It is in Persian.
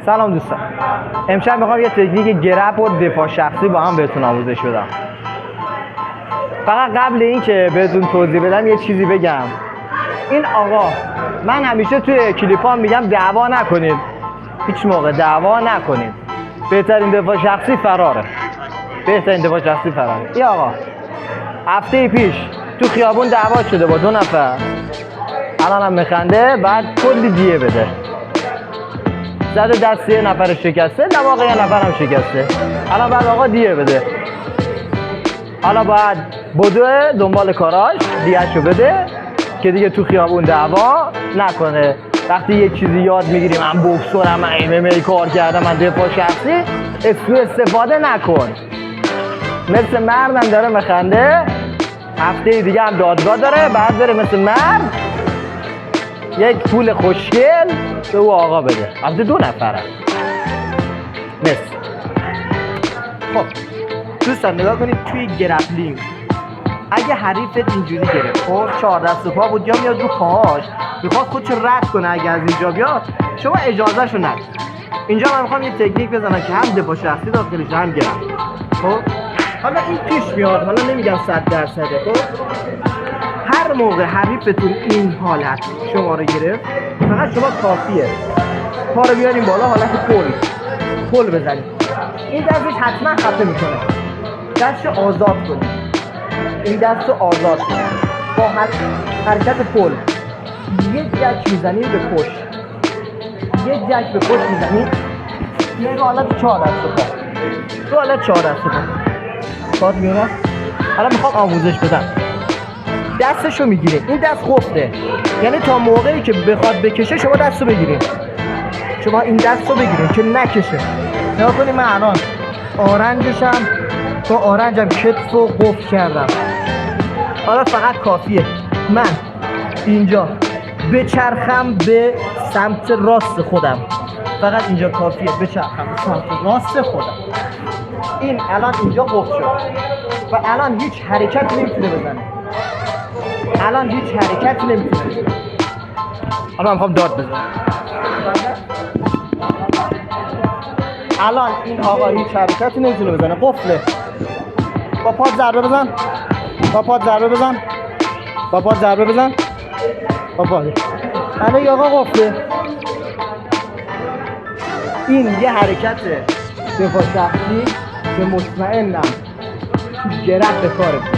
سلام دوستان، امشب میخوام یه تکنیک گرپ و دفاع شخصی با هم بهتون آموزش بدم. فقط قبل این که بهتون توضیح بدم یه چیزی بگم. این آقا، من همیشه توی کلیپام میگم دعوا نکنید، هیچ موقع دعوا نکنید. بهترین دفاع شخصی فراره. بهترین دفاع شخصی فراره. این آقا هفته پیش تو خیابون دعوا شده با 2 نفر، الان هم میخنده، بعد کلی دیه بده. زده دست یه نفر شکسته، دماغ یه نفر هم شکسته. الان بعد آقا دیه بده. حالا باید بدوه دنبال کاراش، دیهشو بده که دیگه تو خیابون دعوا نکنه. وقتی یه چیزی یاد میگیری، من بوکسورم، من MMA کار کردم، من دفاع شخصی، استفاده نکن. مثل مردم داره میخنده، هفته دیگه هم دادگاه داره، بعد بره مثل مرد یک پول خوشگل به او آقا بده. البته 2 نفره. مثل خب دوستان نگاه کنید، توی گرپلینگ اگه حریفت اینجوری گرفت، خب 4 دست و پا بود، یا میاد رو پاهاش میخواد خودشو رد کنه، اگه از اینجا بیاد شما اجازهشو ندید. اینجا من میخوام یه تکنیک بزنم که هم دفاع شخصی داخلش هم گرپ. خب حالا این پیش میاد، حالا نمیگم 100%، خب هر موقع حریفتون این حالت شما رو گرفت، فقط شما کافیه پا رو بیاریم بالا، حالت پل بزنید. این دستش حتما خفه میکنه، دستشو آزاد کنید. این دستو آزاد کنید با حرکت پل. یه جک میزنید به پشت، یه جک به پشت میزنید، یه رو حالت 4 دست و پا، رو حالت 4 دست و پا کار میاد. حالا میخوام آموزش بدم. دستشو میگیریم، این دست قفله، یعنی تا موقعی که بخواد بکشه شما دستو بگیرید. شما این دستو بگیرید که نکشه. نگاه کنید، من الان آرنجشم تا آرنجم کتفو قفل کردم. حالا فقط کافیه من اینجا بچرخم به سمت راست خودم. فقط اینجا کافیه بچرخم به سمت راست خودم. این الان اینجا قفل شد و الان هیچ حرکت نمیتونه بزنه. حالا من میخوام داد بزنم. الان این آقا هیچ حرکتی نمیتونه بزنه، قفله. با پات ضربه بزن، با پات ضربه بزن. الان آقا قفله. این یه حرکت دفاع شخصی که مطمئنم تو گرپ به کاره.